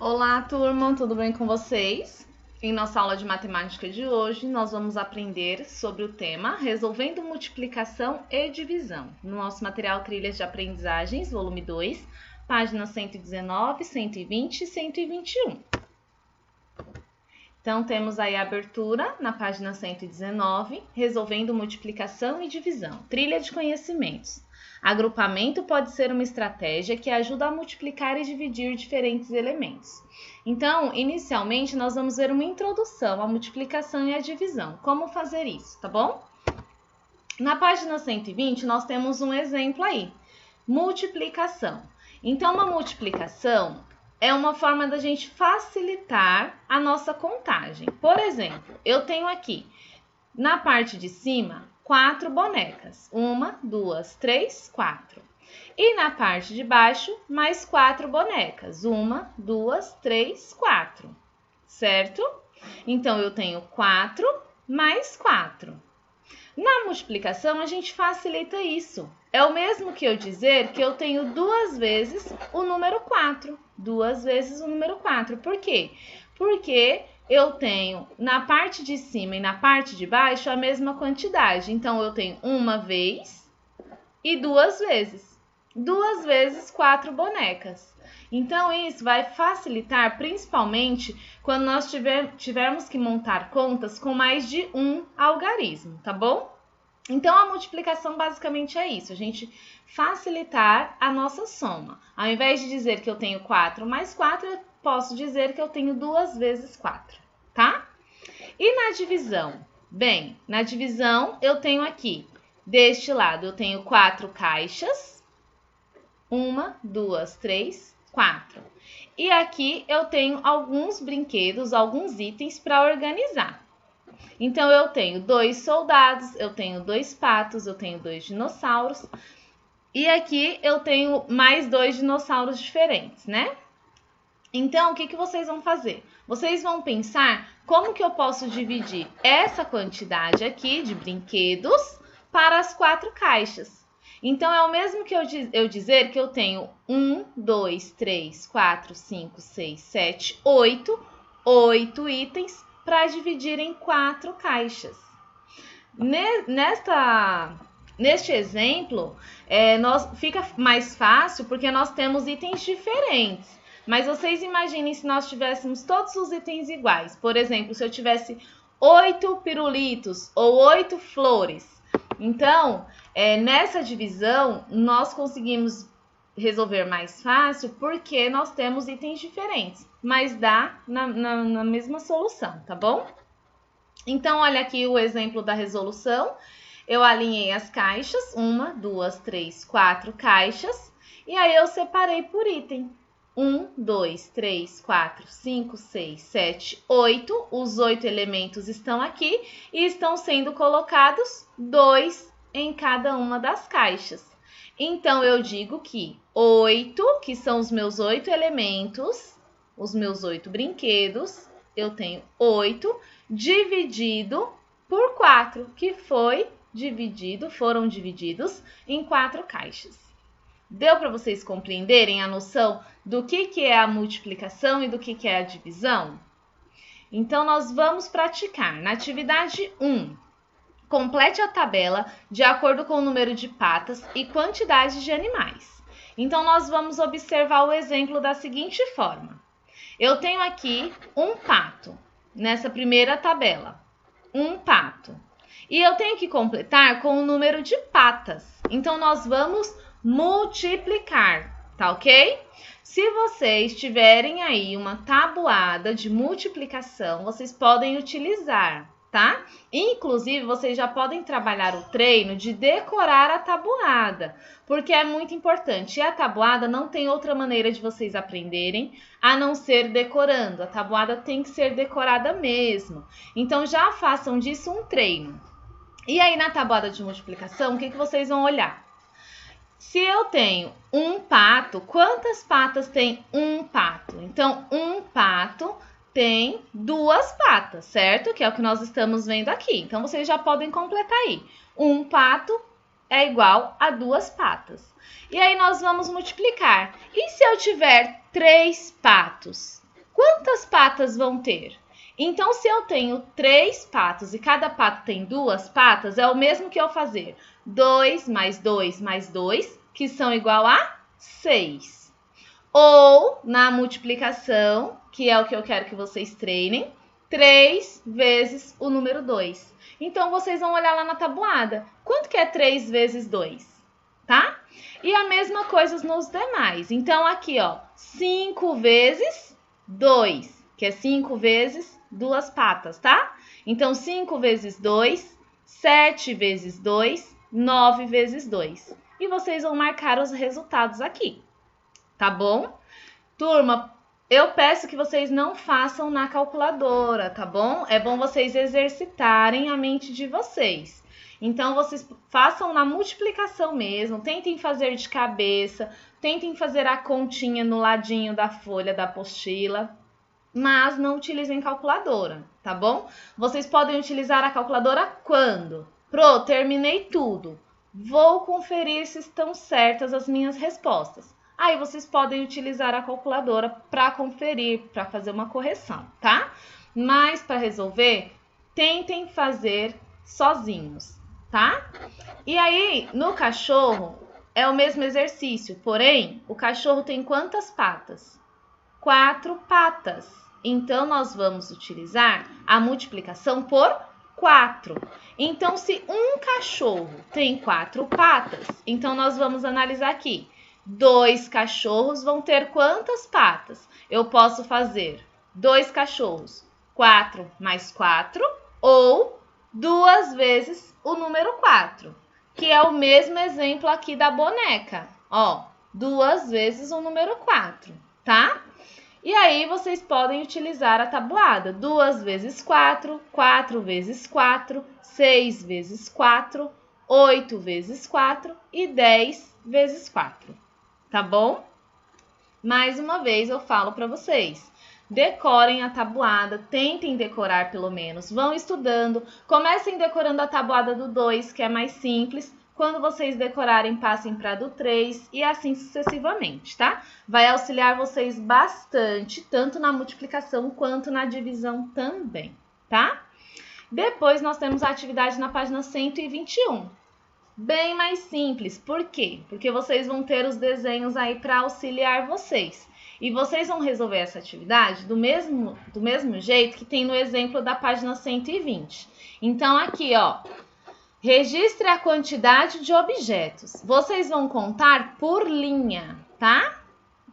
Olá, turma, tudo bem com vocês? Em nossa aula de matemática de hoje, nós vamos aprender sobre o tema Resolvendo Multiplicação e Divisão, no nosso material Trilhas de Aprendizagens, volume 2, páginas 119, 120 e 121. Então, temos aí a abertura na página 119, Resolvendo Multiplicação e Divisão, trilha de conhecimentos. Agrupamento pode ser uma estratégia que ajuda a multiplicar e dividir diferentes elementos. Então, inicialmente, nós vamos ver uma introdução à multiplicação e à divisão. Como fazer isso, tá bom? Na página 120, nós temos um exemplo aí. Multiplicação. Então, uma multiplicação é uma forma da gente facilitar a nossa contagem. Por exemplo, eu tenho aqui, na parte de cima, 4 bonecas. 1, 2, 3, 4. E na parte de baixo, mais 4 bonecas. 1, 2, 3, 4. Certo? Então, eu tenho 4 mais 4. Na multiplicação, a gente facilita isso. É o mesmo que eu dizer que eu tenho 2 vezes o número 4. 2 vezes o número 4. Por quê? Porque eu tenho na parte de cima e na parte de baixo a mesma quantidade. Então, eu tenho uma vez e 2 vezes. 2 vezes 4 bonecas. Então, isso vai facilitar principalmente quando nós tivermos que montar contas com mais de um algarismo, tá bom? Então, a multiplicação basicamente é isso, a gente facilitar a nossa soma. Ao invés de dizer que eu tenho 4 mais 4, eu posso dizer que eu tenho 2 vezes 4, tá? E na divisão? Bem, na divisão eu tenho aqui, deste lado, eu tenho 4 caixas. 1, 2, 3, 4. E aqui eu tenho alguns brinquedos, alguns itens para organizar. Então, eu tenho 2 soldados, eu tenho 2 patos, eu tenho 2 dinossauros. E aqui eu tenho mais 2 dinossauros diferentes, né? Então, o que vocês vão fazer? Vocês vão pensar como que eu posso dividir essa quantidade aqui de brinquedos para as 4 caixas. Então, é o mesmo que eu dizer que eu tenho 1, 2, 3, 4, 5, 6, 7, 8 itens para dividir em 4 caixas. Neste exemplo, fica mais fácil porque nós temos itens diferentes. Mas vocês imaginem se nós tivéssemos todos os itens iguais. Por exemplo, se eu tivesse 8 pirulitos ou 8 flores. Então, nessa divisão, nós conseguimos resolver mais fácil porque nós temos itens diferentes, mas dá na mesma solução, tá bom? Então, olha aqui o exemplo da resolução. Eu alinhei as caixas, 1, 2, 3, 4 caixas, e aí eu separei por item. 1, 2, 3, 4, 5, 6, 7, 8. Os 8 elementos estão aqui e estão sendo colocados 2 em cada uma das caixas. Então, eu digo que 8, que são os meus 8 elementos, os meus 8 brinquedos, eu tenho 8 dividido por 4, que foram divididos em 4 caixas. Deu para vocês compreenderem a noção do que é a multiplicação e do que é a divisão? Então, nós vamos praticar na atividade 1. Complete a tabela de acordo com o número de patas e quantidade de animais. Então, nós vamos observar o exemplo da seguinte forma. Eu tenho aqui um pato, nessa primeira tabela. Um pato. E eu tenho que completar com o número de patas. Então, nós vamos multiplicar, tá ok? Se vocês tiverem aí uma tabuada de multiplicação, vocês podem utilizar, tá? Inclusive, vocês já podem trabalhar o treino de decorar a tabuada, porque é muito importante. E a tabuada não tem outra maneira de vocês aprenderem a não ser decorando. A tabuada tem que ser decorada mesmo. Então, já façam disso um treino. E aí, na tabuada de multiplicação, o que vocês vão olhar? Se eu tenho um pato, quantas patas tem um pato? Então, um pato tem 2 patas, certo? Que é o que nós estamos vendo aqui. Então, vocês já podem completar aí. Um pato é igual a 2 patas. E aí, nós vamos multiplicar. E se eu tiver 3 patos? quantas patas vão ter? Então, se eu tenho 3 patos e cada pato tem 2 patas, é o mesmo que eu fazer 2 mais 2 mais 2, que são igual a 6. Ou, na multiplicação, que é o que eu quero que vocês treinem, 3 vezes o número 2. Então, vocês vão olhar lá na tabuada. Quanto que é 3 vezes 2? Tá? E a mesma coisa nos demais. Então, aqui, ó, 5 vezes 2, que é 5 vezes 2 patas, tá? Então, 5 vezes 2, 7 vezes 2, 9 vezes 2. E vocês vão marcar os resultados aqui, tá bom? Turma, eu peço que vocês não façam na calculadora, tá bom? É bom vocês exercitarem a mente de vocês. Então, vocês façam na multiplicação mesmo, tentem fazer de cabeça, tentem fazer a continha no ladinho da folha da apostila, mas não utilizem calculadora, tá bom? Vocês podem utilizar a calculadora quando? Terminei tudo. Vou conferir se estão certas as minhas respostas. Aí vocês podem utilizar a calculadora para conferir, para fazer uma correção, tá? Mas para resolver, tentem fazer sozinhos, tá? E aí, no cachorro, é o mesmo exercício, porém, o cachorro tem quantas patas? 4 patas. Então, nós vamos utilizar a multiplicação por 4. Então, se um cachorro tem 4 patas, então nós vamos analisar aqui. 2 cachorros vão ter quantas patas? Eu posso fazer 2 cachorros, 4 mais 4, ou 2 vezes o número 4, que é o mesmo exemplo aqui da boneca. Ó, 2 vezes o número 4, tá? E aí, vocês podem utilizar a tabuada. 2 vezes 4, 4 vezes 4, 6 vezes 4, 8 vezes 4 e 10 vezes 4. Tá bom? Mais uma vez eu falo para vocês. Decorem a tabuada, tentem decorar pelo menos. Vão estudando. Comecem decorando a tabuada do 2, que é mais simples. Quando vocês decorarem, passem para a do 3 e assim sucessivamente, tá? Vai auxiliar vocês bastante, tanto na multiplicação quanto na divisão também, tá? Depois, nós temos a atividade na página 121. Bem mais simples. Por quê? Porque vocês vão ter os desenhos aí para auxiliar vocês. E vocês vão resolver essa atividade do mesmo jeito que tem no exemplo da página 120. Então, aqui, ó. Registre a quantidade de objetos. Vocês vão contar por linha, tá?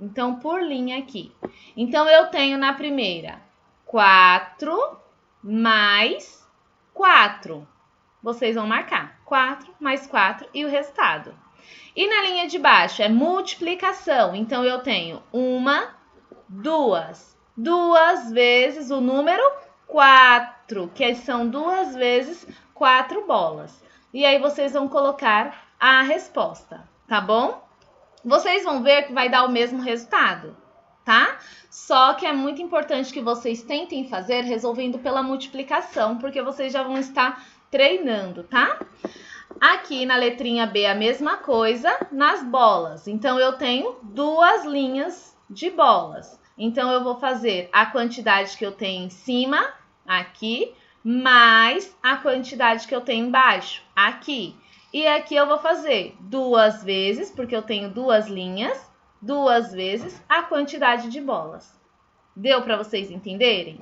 Então, por linha aqui. Então, eu tenho na primeira 4 mais 4. Vocês vão marcar 4 mais 4 e o resultado. E na linha de baixo é multiplicação. Então, eu tenho 1, 2. 2 vezes o número 4, que são 2 vezes 4 bolas. E aí, vocês vão colocar a resposta, tá bom? Vocês vão ver que vai dar o mesmo resultado, tá? Só que é muito importante que vocês tentem fazer resolvendo pela multiplicação, porque vocês já vão estar treinando, tá? Aqui na letrinha B a mesma coisa nas bolas. Então, eu tenho 2 linhas de bolas. Então, eu vou fazer a quantidade que eu tenho em cima, aqui, mais a quantidade que eu tenho embaixo, aqui. E aqui eu vou fazer 2 vezes, porque eu tenho 2 linhas, 2 vezes a quantidade de bolas. Deu para vocês entenderem?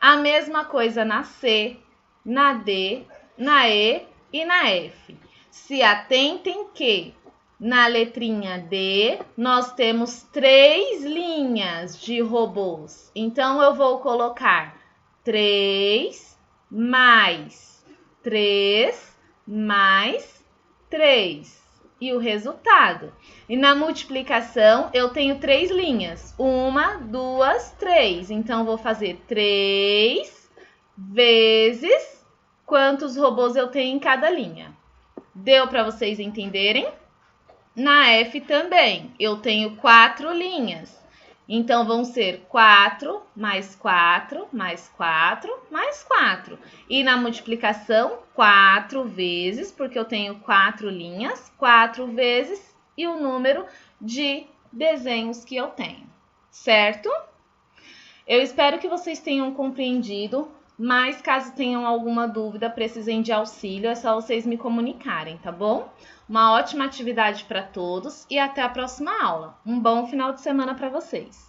A mesma coisa na C, na D, na E e na F. Se atentem que na letrinha D nós temos 3 linhas de robôs. Então, eu vou colocar 3 mais 3 mais 3. E o resultado? E na multiplicação, eu tenho 3 linhas. 1, 2, 3. Então, vou fazer 3 vezes quantos robôs eu tenho em cada linha. Deu para vocês entenderem? Na F também, eu tenho 4 linhas. Então, vão ser 4 mais 4 mais 4 mais 4. E na multiplicação, 4 vezes, porque eu tenho 4 linhas, 4 vezes e o número de desenhos que eu tenho, certo? Eu espero que vocês tenham compreendido, mas caso tenham alguma dúvida, precisem de auxílio, é só vocês me comunicarem, tá bom? Uma ótima atividade para todos e até a próxima aula. Um bom final de semana para vocês!